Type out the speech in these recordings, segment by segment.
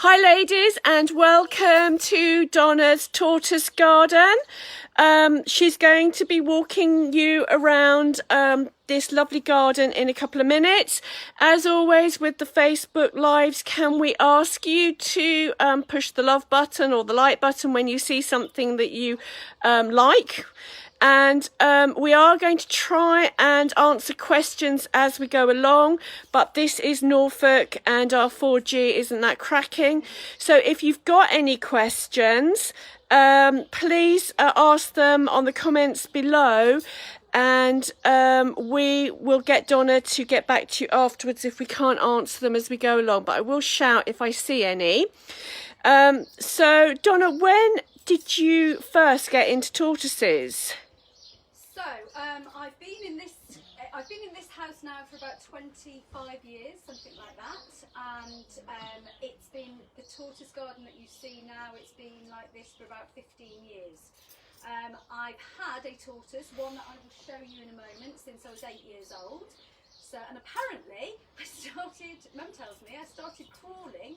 Hi ladies, and welcome to Donna's Tortoise Garden. She's going to be walking you around this lovely garden in a couple of minutes. As always with the Facebook Lives, can we ask you to push the love button or the like button when you see something that you like? And we are going to try and answer questions as we go along, but this is Norfolk and our 4G isn't that cracking. So if you've got any questions, please ask them on the comments below, and we will get Donna to get back to you afterwards if we can't answer them as we go along, but I will shout if I see any. So Donna, when did you first get into tortoises? So I've been in this house now for about 25 years, something like that, and it's been the tortoise garden that you see now. It's been like this for about 15 years. I've had a tortoise, one that I will show you in a moment, since I was 8 years old. So, and apparently Mum tells me I started crawling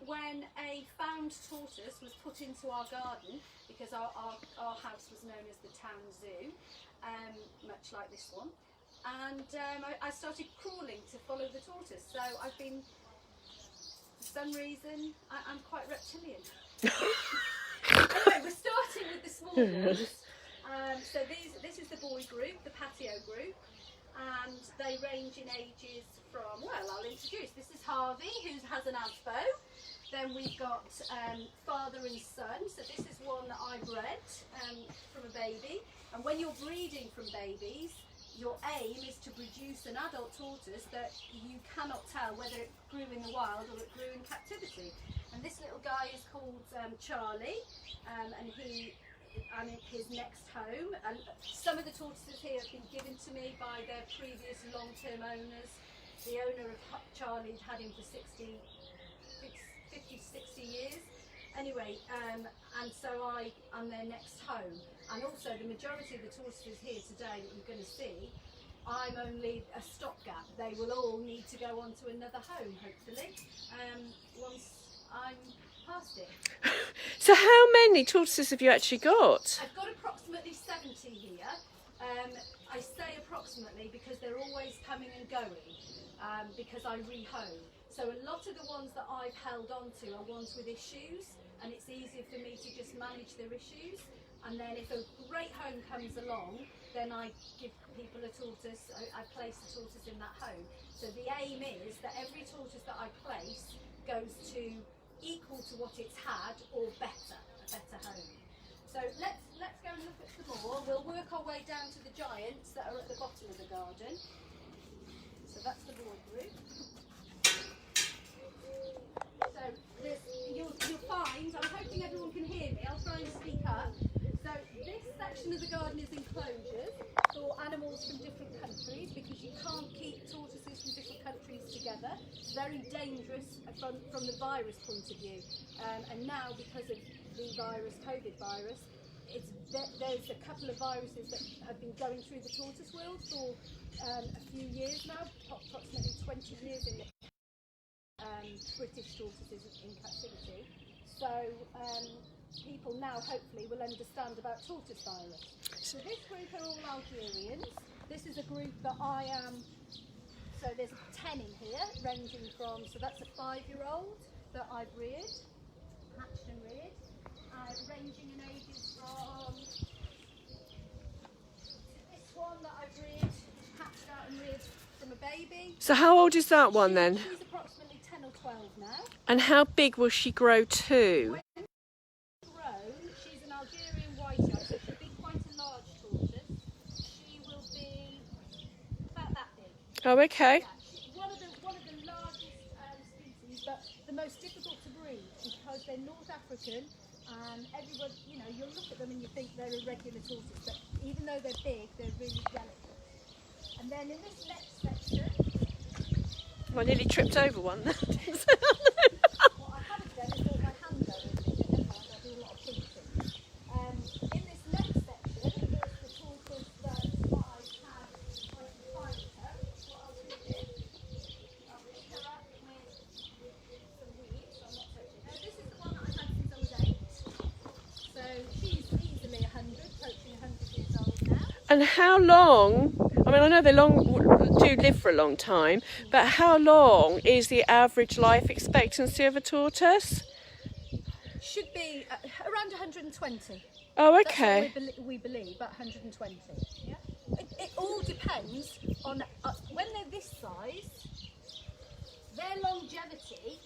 when a found tortoise was put into our garden, because our house was known as the town zoo, much like this one, and I started crawling to follow the tortoise. So I've been, for some reason, I'm quite reptilian. Anyway, we're starting with the small ones. So this is the boy group, the patio group, and they range in ages from, well, I'll introduce. This is Harvey, who has an asbo. Then we've got father and son. So this is one that I bred from a baby. And when you're breeding from babies, your aim is to produce an adult tortoise that you cannot tell whether it grew in the wild or it grew in captivity. And this little guy is called Charlie, and his next home. And some of the tortoises here have been given to me by their previous long-term owners. The owner of Charlie had him for 50 to 60 years. Anyway, and so I'm their next home. And also the majority of the tortoises here today that you're going to see, I'm only a stopgap. They will all need to go on to another home, hopefully, once I'm past it. So how many tortoises have you actually got? I've got approximately 70 here. I say approximately because they're always coming and going, because I rehome. So a lot of the ones that I've held on to are ones with issues, and it's easier for me to just manage their issues. And then if a great home comes along, then I give people a tortoise, I place a tortoise in that home. So the aim is that every tortoise that I place goes to equal to what it's had or better, a better home. So let's go and look at some more. We'll work our way down to the giants that are at the bottom of the garden. So that's the boy group. So you'll find, I'm hoping everyone can hear me, I'll try and speak up. So this section of the garden is enclosures for animals from different countries, because you can't keep tortoises from different countries together. It's very dangerous from the virus point of view. And now, because of the virus, COVID virus, there's a couple of viruses that have been going through the tortoise world for a few years now, approximately 20 years in the British tortoises in captivity. So people now hopefully will understand about tortoise virus. So this group are all Algerians. This is a group that I am, so there's 10 in here, ranging from, so that's a 5-year-old that I've reared, hatched and reared, ranging in ages from this one that I've reared, hatched out and reared from a baby. So how old is that one then? She's approximately 10 or 12 now. And how big will she grow to? When grown, she's an Algerian white-eye, so she'll be quite a large tortoise. She will be about that big. Oh, okay. Yeah, she's one of the largest species, but the most difficult to breed because they're North African, and everyone, you know, you'll look at them and you think they're a regular tortoise, but even though they're big, they're really delicate. And then in this next section, I nearly tripped over one. what I haven't done is got my hand over it, I do a lot of pinching. In this next section, there's the tortoise that I've had on the fire her. What I'll do is, I'll pick her up with some weeds. I'm not And how long, I mean, I know they do live for a long time, but how long is the average life expectancy of a tortoise? Should be around 120. Oh, okay. That's what we believe, about 120. Yeah? It all depends on, when they're this size, their longevity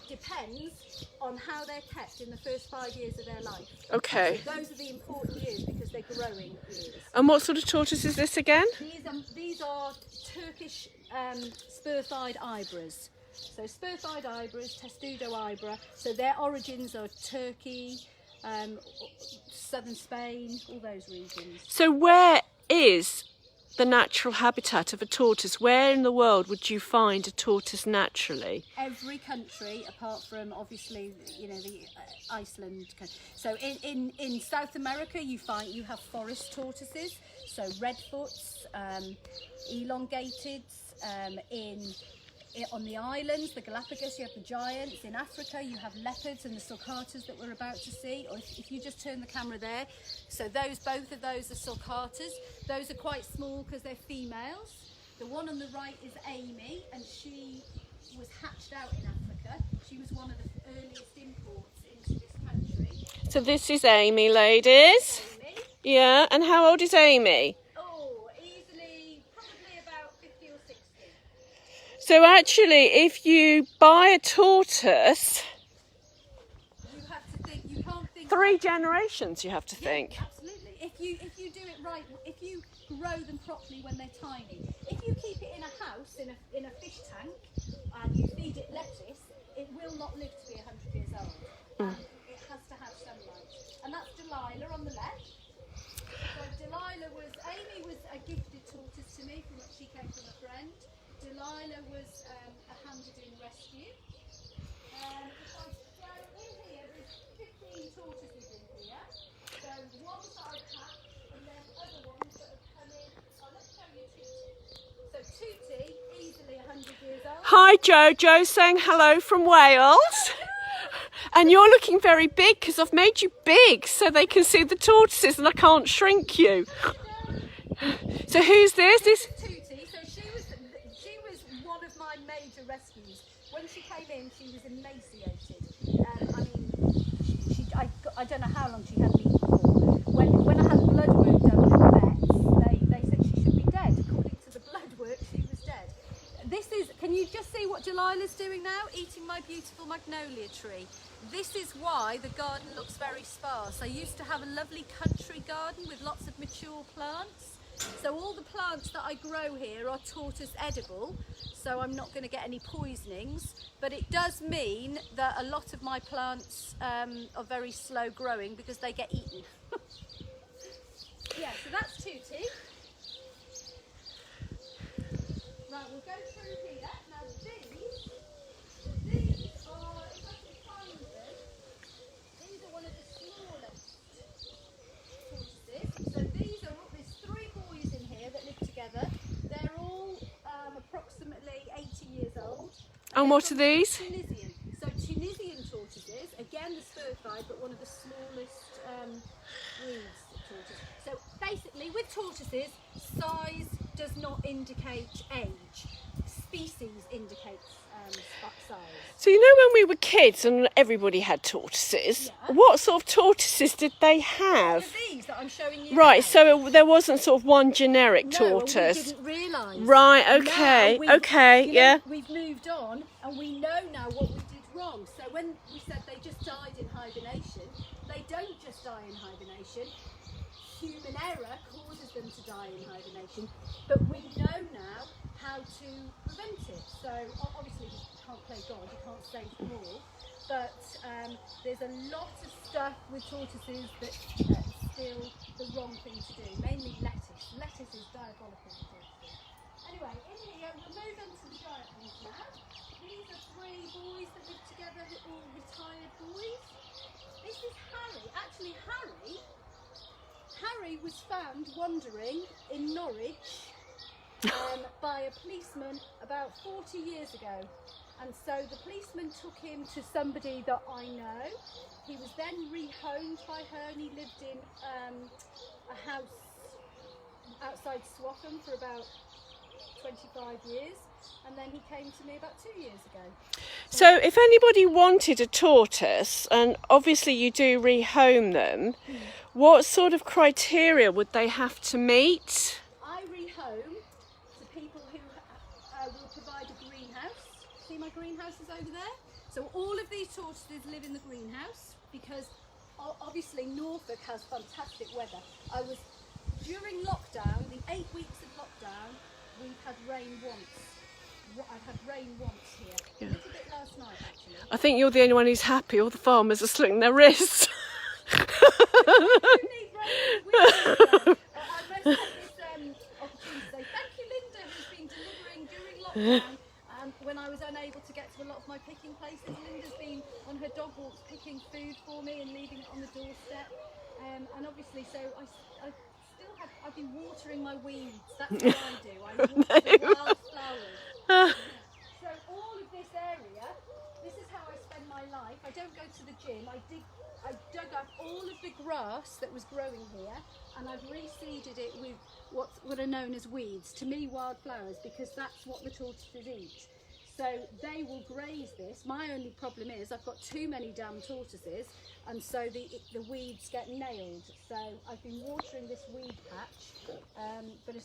depends on how they're kept in the first 5 years of their life. Okay. So those are the important years because they're growing years. And what sort of tortoise is this again? These are Turkish spur-thighed Ibras. So spur-thighed Ibras, Testudo Ibra. So their origins are Turkey, southern Spain, all those regions. So where is the natural habitat of a tortoise? Where in the world would you find a tortoise naturally? Every country, apart from obviously, you know, the Iceland. So in South America, you have forest tortoises. So redfoots, elongated. On the islands, the Galapagos, you have the giants. In Africa, you have leopards and the sulcatas that we're about to see. Or if you just turn the camera there, so both of those are sulcatas. Those are quite small because they're females. The one on the right is Amy, and she was hatched out in Africa. She was one of the earliest imports into this country. So this is Amy, ladies. Amy. Yeah, and how old is Amy? So actually, if you buy a tortoise, you have to think. You can't think. 3 generations, you have to think. Absolutely. If you do it right, if you grow them properly when they're tiny, if you keep it in a house in a fish tank and you feed it lettuce, it will not live to be 100 years old. It has to have sunlight, and that's Delilah on the left. So Amy was a gifted tortoise to me from she came from a friend. Delilah was a handed-in rescue. In here, there's 15 tortoises in here. So ones that I've hatched, and then other ones that have come in. Oh, let's show you Tutti. So Tutti, easily 100 years old. Hi Joe, Joe's saying hello from Wales. And you're looking very big because I've made you big so they can see the tortoises and I can't shrink you. So who's this? Tutti. She was one of my major rescues. When she came in, she was emaciated. I don't know how long she had me for. When I had blood work done with the vets, they said she should be dead. According to the blood work, she was dead. Can you just see what Delilah's doing now? Eating my beautiful magnolia tree. This is why the garden looks very sparse. I used to have a lovely country garden with lots of mature plants. So all the plants that I grow here are tortoise edible, so I'm not going to get any poisonings, but it does mean that a lot of my plants are very slow growing because they get eaten. Yeah, so that's Tutti. Right, we'll go through here. Now these are, if I can find them, these are one of the smallest tortoises. So there's 3 boys in here that live together. They're all approximately 80 years old. And what are these? Tunisian. So Tunisian tortoises, again the spur-thighed, but one of the smallest breeds of tortoise. So basically with tortoises, size does not indicate age. Species indicates size. So you know when we were kids and everybody had tortoises, Yeah. what sort of tortoises did they have? These that I'm showing you Right, now. so there wasn't sort of one generic No, tortoise. we didn't realise. Right, okay, Now okay, yeah. We've moved on and we know now what we did wrong. So when we said they just died in hibernation, they don't just die in hibernation. Human error causes them to die in hibernation, but we know now how to prevent it. So obviously you can't play God, you can't save them all, but there's a lot of stuff with tortoises that's still the wrong thing to do, mainly lettuce. Lettuce is diabolical for tortoises. Anyway, in here, we'll move on to the giant ones now. These are 3 boys that live together, all retired boys. This is Harry. Actually, Harry was found wandering in Norwich by a policeman about 40 years ago, and so the policeman took him to somebody that I know. He was then rehomed by her and he lived in a house outside Swaffham for about 25 years, and then he came to me about 2 years ago. So if anybody wanted a tortoise, and obviously you do rehome them, what sort of criteria would they have to meet? I rehome to people who will provide a greenhouse. See my greenhouses over there? So all of these tortoises live in the greenhouse because obviously Norfolk has fantastic weather. During lockdown, the 8 weeks of lockdown, we've had rain once. I've had rain once here. Yeah. A little bit last night actually. I think you're the only one who's happy. All the farmers are slitting their wrists. I do need rain. I must take this opportunity to say thank you, Linda, who's been delivering during lockdown. When I was unable to get to a lot of my picking places, Linda's been on her dog walks picking food for me and leaving it on the doorstep. And obviously, so I've been watering my weeds. That's what I do. I water the wildflowers. So all of this area, this is how I spend my life. I don't go to the gym. I dug up all of the grass that was growing here, and I've reseeded it with what are known as weeds. To me, wildflowers, because that's what the tortoises eat. So they will graze this. My only problem is I've got too many damn tortoises, and so the weeds get nailed. So I've been watering this weed patch, but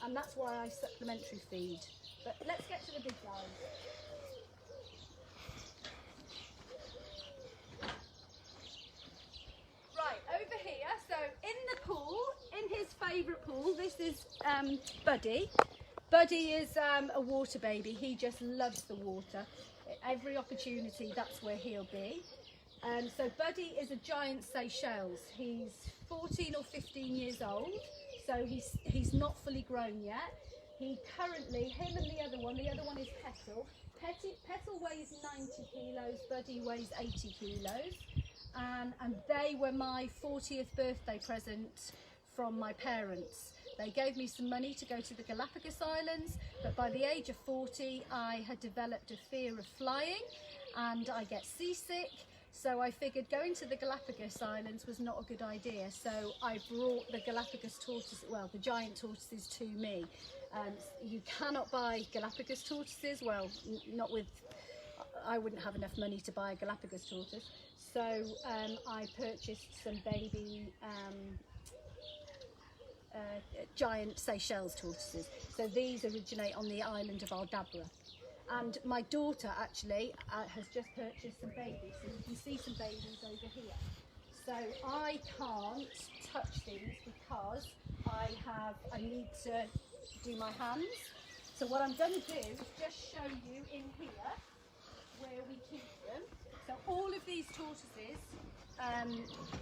and that's why I supplementary feed. But let's get to the big guys. Right, over here, so in the pool, in his favourite pool, this is Buddy. Buddy is a water baby. He just loves the water. Every opportunity, that's where he'll be. So Buddy is a giant Seychelles. He's 14 or 15 years old, so he's not fully grown yet. He currently, him and the other one is Petal. Petal weighs 90 kilos, Buddy weighs 80 kilos. And they were my 40th birthday present from my parents. They gave me some money to go to the Galapagos Islands, but by the age of 40 I had developed a fear of flying and I get seasick, so I figured going to the Galapagos Islands was not a good idea. So I brought the Galapagos tortoises, well, the giant tortoises, to me. You cannot buy Galapagos tortoises, well, not with, I wouldn't have enough money to buy a Galapagos tortoise, so I purchased some baby giant Seychelles tortoises. So these originate on the island of Aldabra. And my daughter actually has just purchased some babies. So you can see some babies over here. So I can't touch these because I need to do my hands. So what I'm going to do is just show you in here where we keep them. So all of these tortoises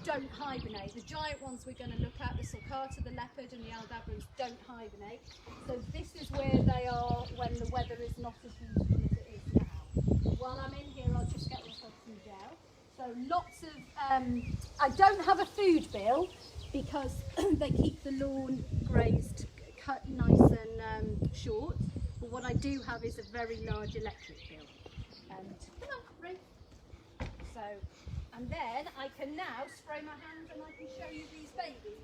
don't hibernate. The giant ones we're going to look at, the sulcata, the leopard and the aldabrans, don't hibernate. So this is where they are when the weather is not as beautiful as it is now. While I'm in here, I'll just get myself some gel. So lots of, I don't have a food bill because they keep the lawn grazed, cut nice and short. But what I do have is a very large electric bill. And come on, Ray. So, and then I can now spray my hands and I can show you these babies.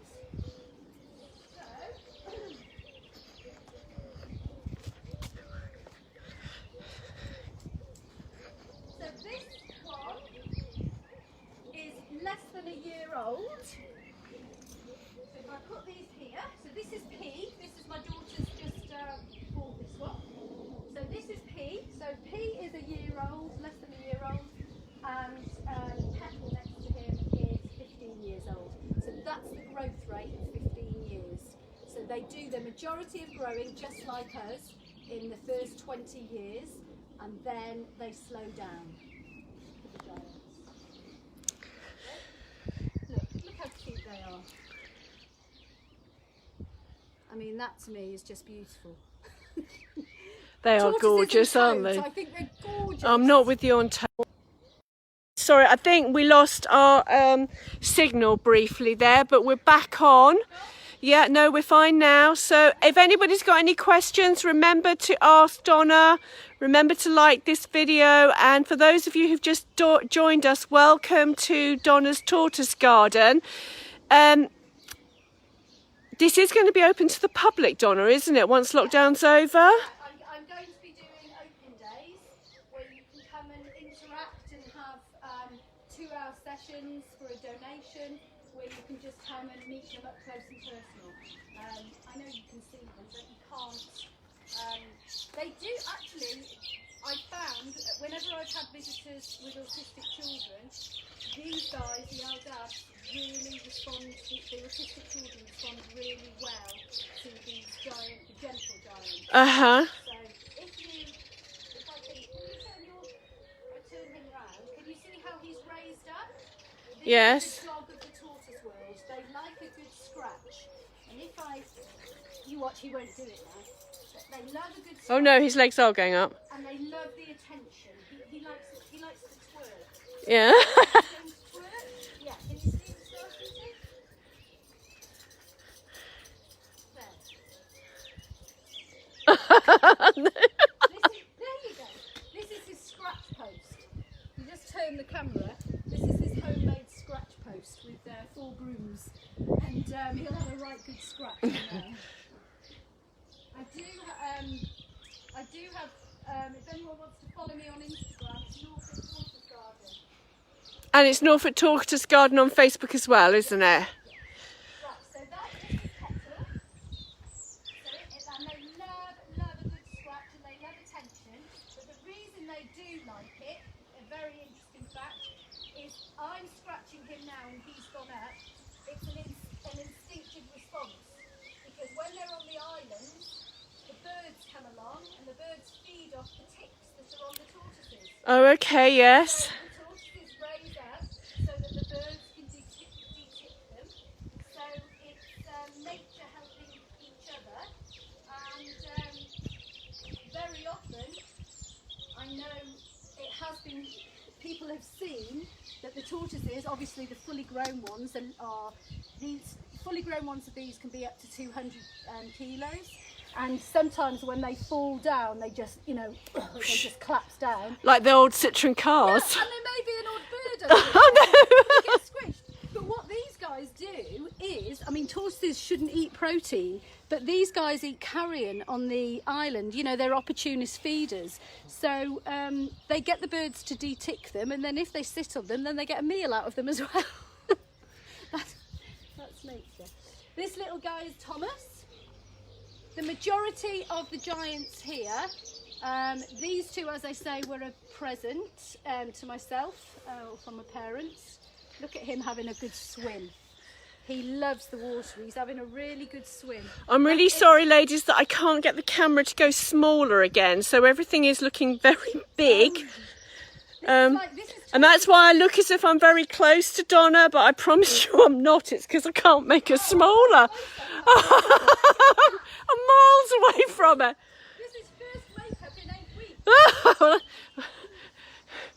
So this one is less than a year old. So if I put these here, so this is P. This is my daughter's just bought this one. So this is P. So P is a year old, less than a year old. And Petal next to him is 15 years old. So that's the growth rate in 15 years. So they do the majority of growing just like us in the first 20 years, and then they slow down. Look how cute they are. I mean, that to me is just beautiful. They are gorgeous, aren't they? I think they're gorgeous. I'm not with you on time. Sorry, I think we lost our signal briefly there, but we're back on. Yeah, no, we're fine now. So if anybody's got any questions, remember to ask Donna. Remember to like this video. And for those of you who've just joined us, welcome to Donna's Tortoise Garden. This is going to be open to the public, Donna, isn't it? Once lockdown's over. I'm going to be doing open days where you can come and interact and have 2-hour sessions for a donation, where you can just come and meet them up close and personal. I know you can see them, but you can't. They do actually. I found that whenever I've had visitors with autistic children, these guys, the Aldads, really respond. The autistic children respond really well to these giant, the gentle giants. So if I can turn him round, can you see how he's raised up? This Yes. is the dog of the tortoise world. They like a good scratch, and if you watch, he won't do it now. But they love a good scratch. Oh no, his legs are going up. And they love the attention. He likes to twerk. Yeah. Yeah, can you see him starting to? There. There you go. This is his scratch post. You just turn the camera. This is his homemade scratch post with 4 brooms. And he'll have a right good scratch in there. I do have, if anyone wants to follow me on Instagram, it's Norfolk Tortoise Garden. And it's Norfolk Tortoise Garden on Facebook as well, isn't it? Right, so that is his kettle. And they love a good scratch and they love attention. But the reason they do like it, a very interesting fact, is I'm scratching him now and he's gone up. It's an instinctive response. Because when they're on the island, the birds come along and the birds feed off the ticks that are on the tortoises. Oh, okay, yes. So the tortoises raise up so that the birds can de-tick them. So it's nature helping each other. And very often, I know it has been, people have seen that the tortoises, obviously the fully grown ones, are these fully grown ones of these can be up to 200 kilos. And sometimes when they fall down, they just, they just collapse down. Like the old Citroen cars. Yeah, and there may be an odd bird under it. They get squished. But what these guys do is, tortoises shouldn't eat protein, but these guys eat carrion on the island. They're opportunist feeders. So they get the birds to de-tick them, and then if they sit on them, then they get a meal out of them as well. That's nature. This little guy is Thomas. The majority of the giants here, these two, as I say, were a present to myself from my parents. Look at him having a good swim. He loves the water. He's having a really good swim. I'm really sorry, ladies, that I can't get the camera to go smaller again. So everything is looking very big. And that's why I look as if I'm very close to Donna, but I promise you I'm not. It's because I can't make her smaller. I'm miles away from her. This is first wake up in 8 weeks.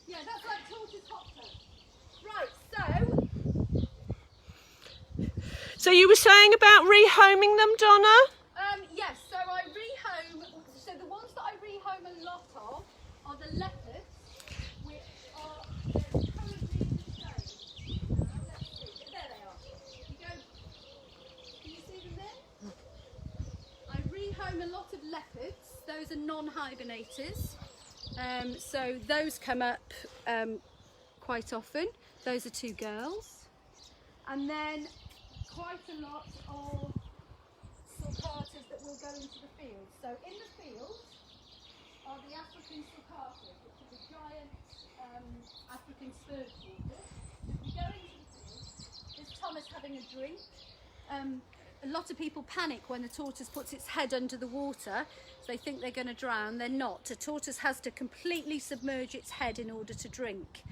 Yeah, that's like tortoise hot tub. Right, So you were saying about rehoming them, Donna? yes, so I rehome, so the ones that I rehome a lot of are the leopards, which are currently in the shade. Let's see, there they are. Can you see them there? I rehome a lot of leopards. Those are non-hibernators. So those come up quite often. Those are 2 girls. And then quite a lot of sulcatas that will go into the field. So in the field are the African sulcatas, which is a giant African spurge tortoise. If we go into the field, there's Thomas having a drink. A lot of people panic when the tortoise puts its head under the water. So they think they're going to drown. They're not. A tortoise has to completely submerge its head in order to drink.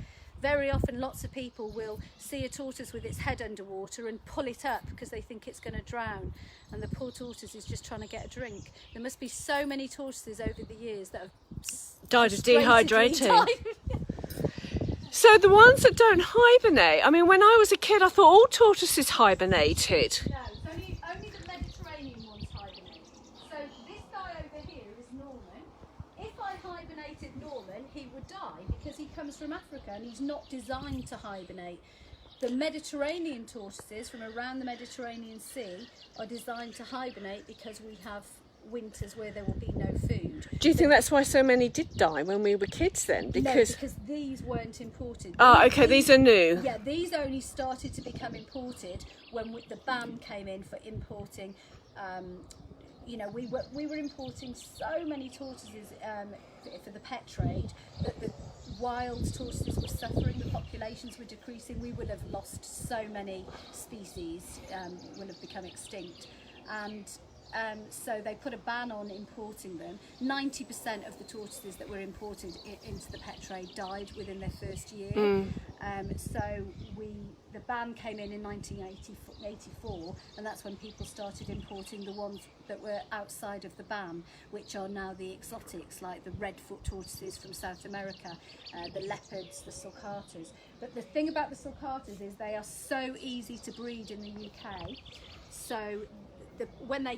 Very often lots of people will see a tortoise with its head underwater and pull it up because they think it's going to drown, and the poor tortoise is just trying to get a drink. There must be so many tortoises over the years that have Died of dehydrating. died. So the ones that don't hibernate, when I was a kid I thought all tortoises hibernated. No, it's only the Mediterranean ones hibernate. So this guy over here is Norman. If I hibernated Norman, he would die because he comes from Africa and he's not designed to hibernate. The Mediterranean tortoises from around the Mediterranean Sea are designed to hibernate because we have winters where there will be no food. Do you think that's why so many did die when we were kids then? Because No, because these weren't imported. oh, okay, these are new. Yeah, these only started to become imported when the ban came in for importing. You know, we were importing so many tortoises for the pet trade that the wild tortoises were suffering. The populations were decreasing. We would have lost so many species, would have become extinct, and so they put a ban on importing them. 90% of the tortoises that were imported into the pet trade died within their first year. So the ban came in 1984, and that's when people started importing the ones that were outside of the ban, which are now the exotics, like the redfoot tortoises from South America, the leopards, the sulcatas. But the thing about the sulcatas is they are so easy to breed in the UK. So when the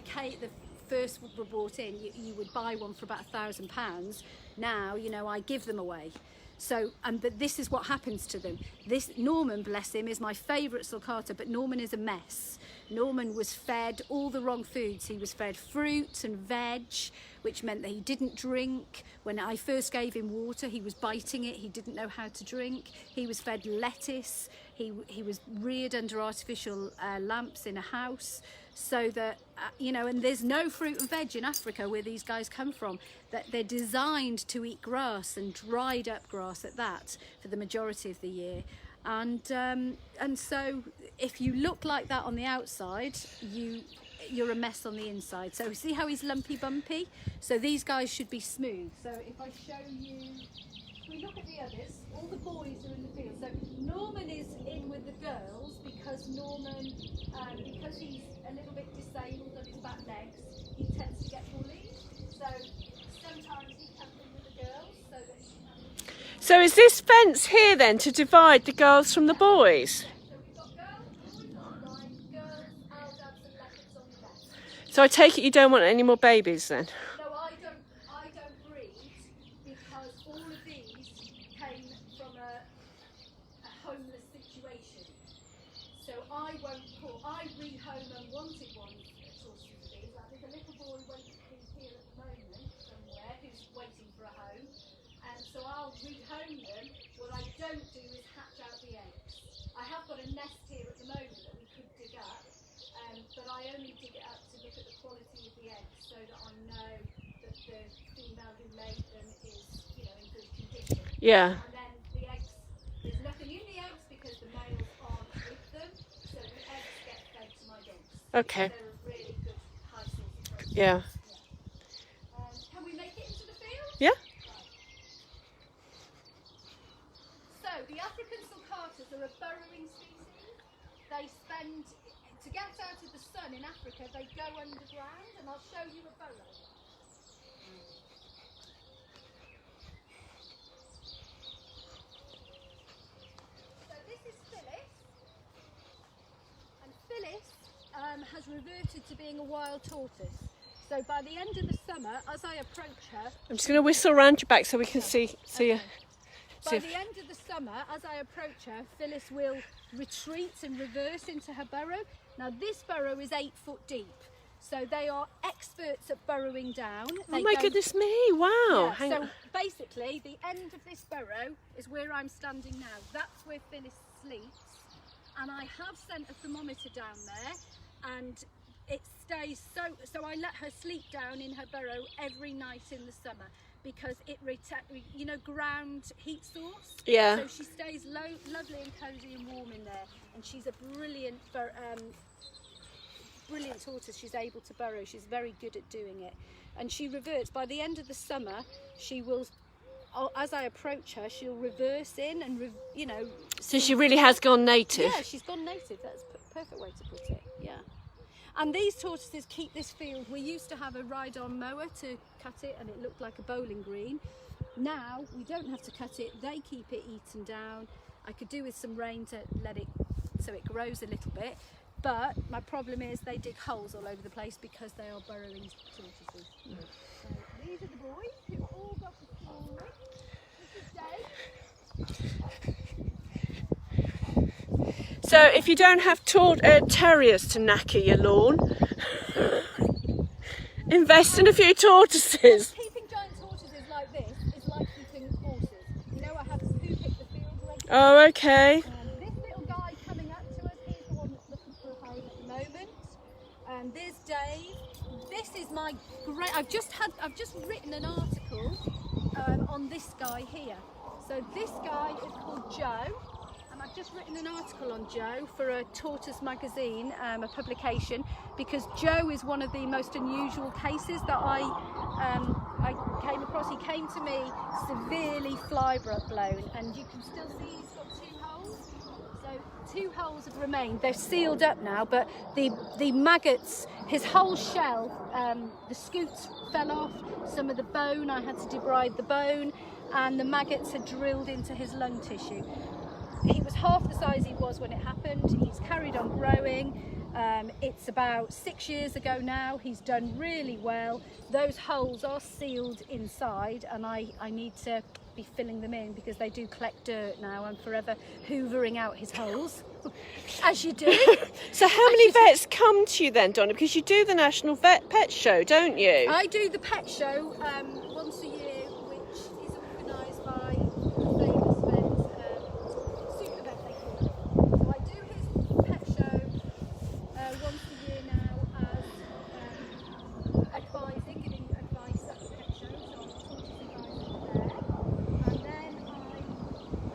first were brought in, you would buy one for about £1,000. Now, you know, I give them away. So, but this is what happens to them. This Norman, bless him, is my favourite sulcata, but Norman is a mess. Norman was fed all the wrong foods. He was fed fruit and veg, which meant that he didn't drink. When I first gave him water, he was biting it. He didn't know how to drink. He was fed lettuce. He was reared under artificial lamps in a house, so that, you know, and there's no fruit and veg in Africa where these guys come from. That they're designed to eat grass, and dried up grass at that, for the majority of the year. And so if you look like that on the outside, you're a mess on the inside. So see how he's lumpy bumpy? So these guys should be smooth. So if I show you, if we look at the others, all the boys are in the field. So Norman is in with the girls because Norman, because he's a little bit disabled on his back legs, he tends to get bullied. So sometimes he comes in with the girls so that she can. So is this fence here then to divide the girls from the boys? So we've got girls, boys on the right, girls, Aldabs and leopards on the left. So I take it you don't want any more babies then? No, I don't breed because all of these came from a homeless situation. So I rehome unwanted ones tortoises of these. Like there's a little boy waiting here at the moment somewhere who's waiting for a home. And so I'll rehome them. What I don't do is hatch out the eggs. I have got a nest here at the moment that we could dig up, but I only dig it up to look at the quality of the eggs so that I know that the female who laid them is, you know, in good condition. Yeah. And then the eggs, there's nothing in the eggs because the males aren't with them, so the eggs get fed to my dogs. Okay. They're a really good high source of protein. Yeah. Can we make it into the field? Yeah. So the African sulcatas are a burrowing species. They spend, to get out of the sun in Africa, they go underground, and I'll show you a burrow. So this is Phyllis, and Phyllis has reverted to being a wild tortoise. So by the end of the summer, as I approach her, I'm just going to whistle around your back so we can see you. by the end of the summer, as I approach her, Phyllis will retreat and reverse into her burrow. Now this burrow is 8 foot deep, so they are experts at burrowing down. Oh my goodness me, wow. Yeah, so basically the end of this burrow is where I'm standing now. That's where Phyllis sleeps, and I have sent a thermometer down there, and it stays so I let her sleep down in her burrow every night in the summer because it you know, ground heat source. Yeah. So she stays lovely and cozy and warm in there, and she's a brilliant tortoise. She's able to burrow. She's very good at doing it, and she reverts. By the end of the summer, she will, as I approach her, she'll reverse in and you know. So she really has gone native. Yeah, she's gone native. That's a perfect way to put it. Yeah. And these tortoises keep this field. We used to have a ride-on mower to cut it, and it looked like a bowling green. Now we don't have to cut it. They keep it eaten down. I could do with some rain to let it so it grows a little bit. But my problem is they dig holes all over the place because they are burrowing tortoises. So these are the boys who all got the school. This is Dave. So if you don't have terriers to knacker your lawn, invest in a few tortoises. Keeping giant tortoises like this is like keeping horses. You know, I have who pick the field regularly. Oh, okay. This little guy coming up to us, he's the one that's looking for a home at the moment. There's Dave. This is my great. I've just written an article on this guy here. So this guy is called Joe. I've just written an article on Joe for a tortoise magazine, a publication, because Joe is one of the most unusual cases that I came across. He came to me severely fly blown, and you can still see he's got 2 holes. So 2 holes have remained. They're sealed up now, but the maggots, his whole shell, the scoots fell off. Some of the bone, I had to debride the bone, and the maggots had drilled into his lung tissue. He was half the size he was when it happened. He's carried on growing. It's about 6 years ago now. He's done really well. Those holes are sealed inside, and I need to be filling them in because they do collect dirt now. I'm forever hoovering out his holes, as you do. So how many vets come to you then, Donna? Because you do the National Pet Show, don't you? I do the pet show once a year, which is organised by a famous vet. So I do his pet show once a year now as advising, giving advice at the pet show, so I'm a tortoise advisor there. And then I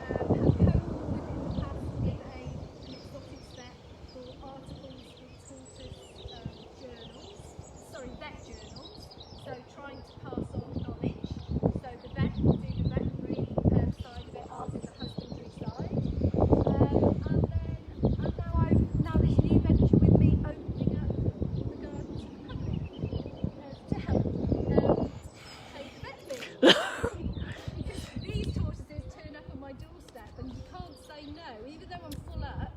have co-authored in the past with an exotic vet for articles for tortoise vet journals, so trying to pass on knowledge. So the vet will do the veterinary side of it, ours is the husbandry side. Now this new venture with me opening up the garden to the public to help pay the vet bill. Because these tortoises turn up on my doorstep and you can't say no. Even though I'm full up,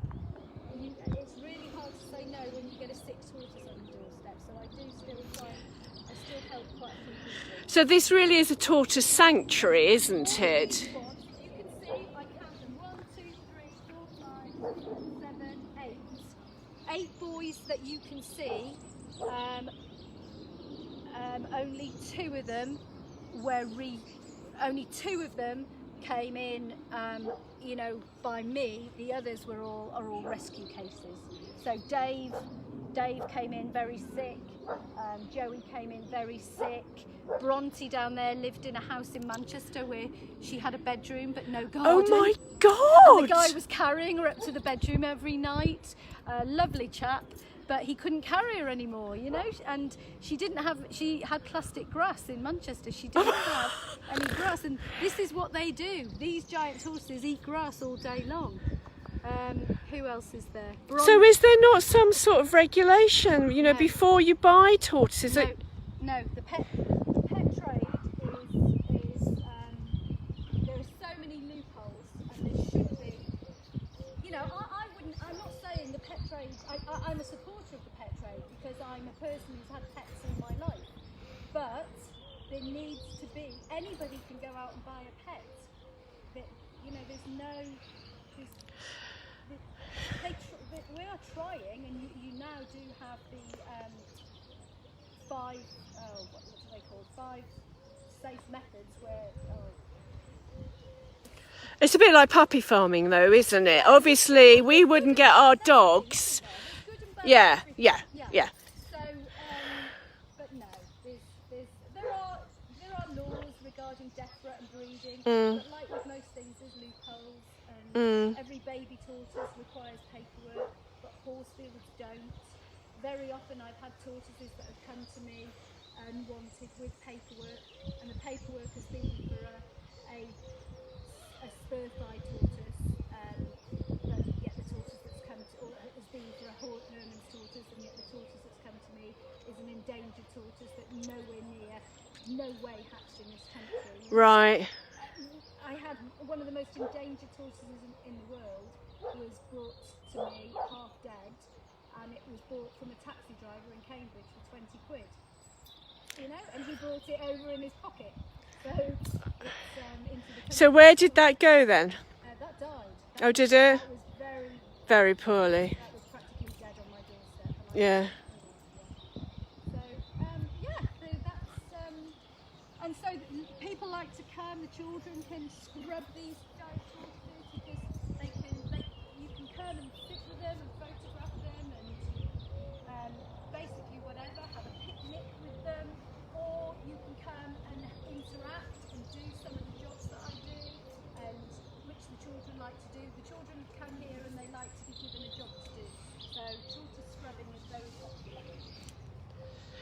it's really hard to say no when you get a sick tortoise on your doorstep. So I still help quite a few people. So this really is a tortoise sanctuary, isn't it? You can see, I count them, 1, 2, 3, 4, 5, 6, 7, 8. 8 boys that you can see. Only 2 of them came in, by me. The others are all rescue cases. So Dave came in very sick. Joey came in very sick. Bronte down there lived in a house in Manchester where she had a bedroom but no garden. Oh my God! And the guy was carrying her up to the bedroom every night. Lovely chap, but he couldn't carry her anymore, and she had plastic grass in Manchester. She didn't have any grass, and this is what they do. These giant tortoises eat grass all day long. Who else is there? So is there not some sort of regulation, No. before you buy tortoises? No, the pet trade is there are so many loopholes, and there should be. I'm not saying the pet trade. I'm a supporter of the pet trade because I'm a person who's had pets all my life. But there needs to be. Anybody can go out and buy a pet. There's no. We are trying, and you now do have the 5. What do they call 5 safe methods where. It's a bit like puppy farming, though, isn't it? Obviously, we wouldn't get our dogs. Yeah. So, but no, there are laws regarding death threat and breeding, but like with most things, there's loopholes, and every baby tortoise requires paperwork, but horsefields don't. Very often I've had tortoises that have come to me unwanted with paperwork, and the paperwork has been for a spur-thigh tortoise, but yet the tortoise that's come to, or has been for a Herman's tortoise, and yet the tortoise that's come to me is an endangered tortoise that no way hatched in this country. Right. I had one of the most endangered tortoises in the world was brought to me half dead, and it was bought from a taxi driver in Cambridge for 20 quid. And he brought it over in his pocket. So it's into the country. So where did that go then? That died. Oh, did it? That was very, Very poorly. That was practically dead on my doorstep. Yeah. So yeah, so that's and so people like to come. The children can scrub these giant tortoises because you can come and sit with them and photograph them and basically whatever, have a picnic with them, or you can come and interact and do some of the jobs that I do, and which the children like to do. The children come here and they like to be given a job to do. So tortoise scrubbing is very popular.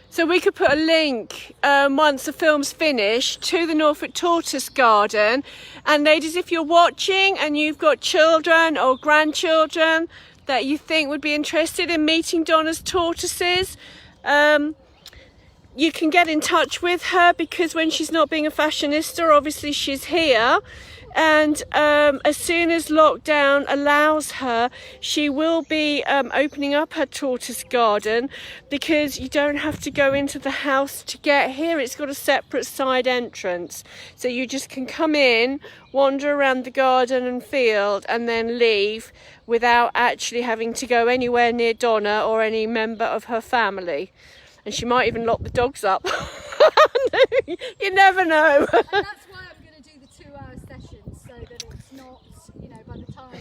So we could put a link once the film's finished to the Norfolk Tortoise Garden. And ladies, if you're watching and you've got children or grandchildren that you think would be interested in meeting Donna's tortoises, you can get in touch with her, because when she's not being a fashionista, obviously she's here. And as soon as lockdown allows her, she will be opening up her tortoise garden, because you don't have to go into the house to get here. It's got a separate side entrance. So you just can come in, wander around the garden and field, and then leave without actually having to go anywhere near Donna or any member of her family. And she might even lock the dogs up. You never know. And that's why I'm going to do the 2-hour sessions, so that it's not, by the time,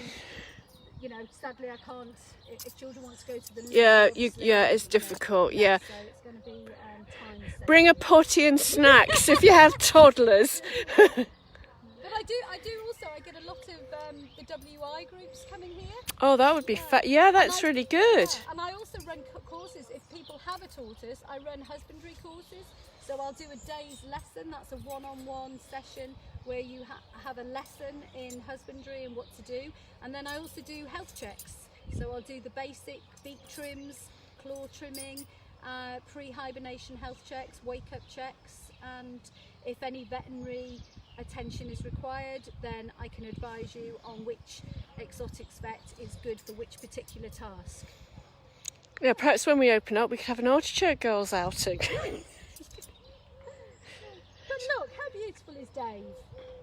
sadly I can't, if children want to go to the loo, it's difficult, yeah. So it's going to be time set. Bring a potty and snacks if you have toddlers. But I do also, I get a lot of the WI groups coming here. Oh, that would be yeah, that's really good. Yeah, and I also run courses. If people have a tortoise, I run husbandry courses. So I'll do a day's lesson. That's a one-on-one session where you have a lesson in husbandry and what to do. And then I also do health checks. So I'll do the basic beak trims, claw trimming, pre-hibernation health checks, wake-up checks, and if any veterinary attention is required, then I can advise you on which exotics vet is good for which particular task. Yeah, perhaps when we open up we could have an Artichoke Girls outing. But look, how beautiful is Dave?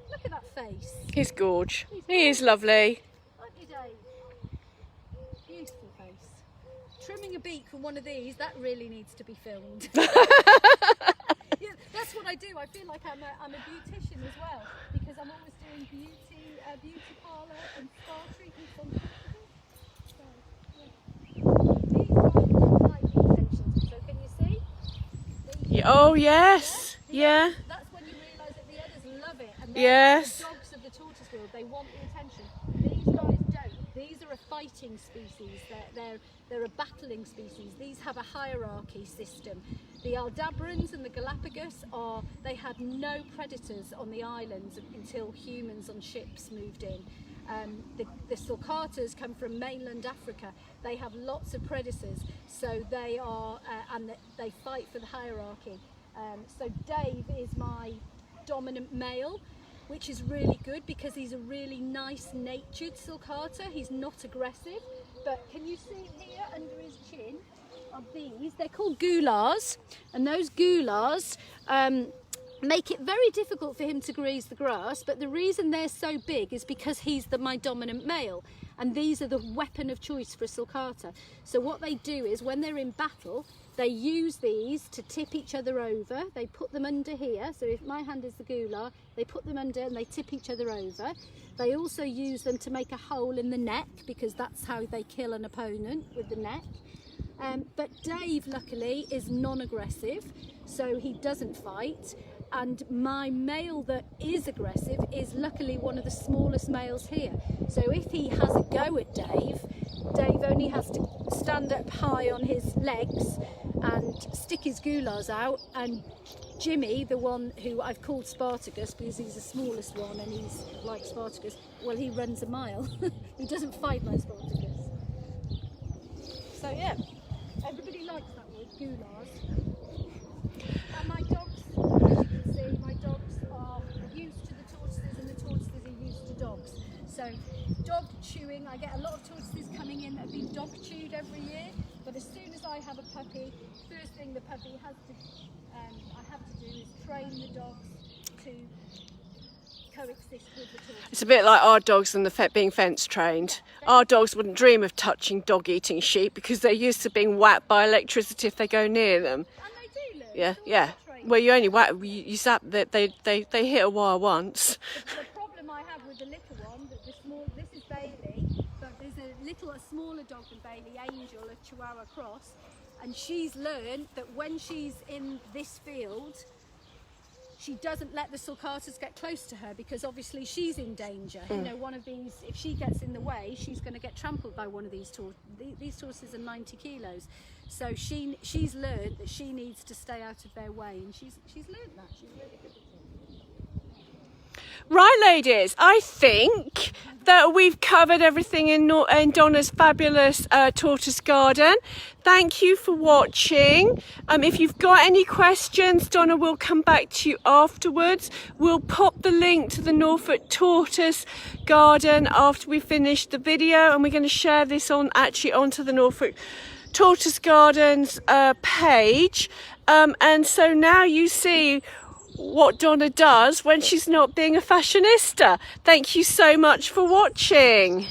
Look at that face. He's gorge. He is lovely. Aren't you, Dave? Beautiful face. Trimming a beak from one of these, that really needs to be filmed. Yeah, that's what I do. I feel like I'm a beautician as well, because I'm always doing beauty parlour and spa treatments on tortoises. So, yeah. These are like extensions. So can you see? Oh yes, yeah. That's when you realise that the others love it, and Yes. the dogs of the tortoise world, they want the attention. These guys don't. These are a fighting species. They're a battling species. These have a hierarchy system. The Aldabrans and the Galapagos they had no predators on the islands until humans on ships moved in. The sulcatas come from mainland Africa. They have lots of predators, so they are and they fight for the hierarchy. So Dave is my dominant male, which is really good because he's a really nice natured sulcata. He's not aggressive, but can you see here under his chin of these? They're called goulars, and those goulars make it very difficult for him to graze the grass, but the reason they're so big is because he's my dominant male, and these are the weapon of choice for a sulcata. So what they do is when they're in battle, they use these to tip each other over. They put them under here, so if my hand is the goular, they put them under and they tip each other over. They also use them to make a hole in the neck, because that's how they kill an opponent, with the neck. But Dave, luckily, is non-aggressive, so he doesn't fight. And my male that is aggressive is luckily one of the smallest males here. So if he has a go at Dave, Dave only has to stand up high on his legs and stick his goulars out, and Jimmy, the one who I've called Spartacus because he's the smallest one and he's like Spartacus, well, he runs a mile. He doesn't fight like Spartacus. So yeah, everybody likes that word, goulars. And my dogs, as you can see, my dogs are used to the tortoises and the tortoises are used to dogs. So dog chewing, I get a lot of tortoises coming in that have been dog chewed every year, but as soon as I have a puppy, first thing the puppy has to, I have to do is train the dogs to coexist with the tortoise. It's a bit like our dogs and the being fence trained. Our dogs wouldn't dream of touching dog-eating sheep because they're used to being whacked by electricity if they go near them. And they do learn. Yeah, It's all yeah. about training. Well, you only whack, you zap, they hit a wire once. The problem I have with the little one, that the small, this is Bailey, but there's a smaller dog than Bailey, Angel, a Chihuahua cross, and she's learned that when she's in this field, she doesn't let the sulcatas get close to her because obviously she's in danger. You know, one of these, if she gets in the way, she's going to get trampled by one of these tortoises. These tortoises are 90 kilos. So she's learned that she needs to stay out of their way, and she's learned that. She's really good at it. Right, ladies, I think that we've covered everything in Donna's fabulous tortoise garden. Thank you for watching. If you've got any questions, Donna will come back to you afterwards. We'll pop the link to the Norfolk Tortoise Garden after we finish the video, and we're going to share this onto the Norfolk Tortoise Garden's page. And so now you see what Donna does when she's not being a fashionista. Thank you so much for watching.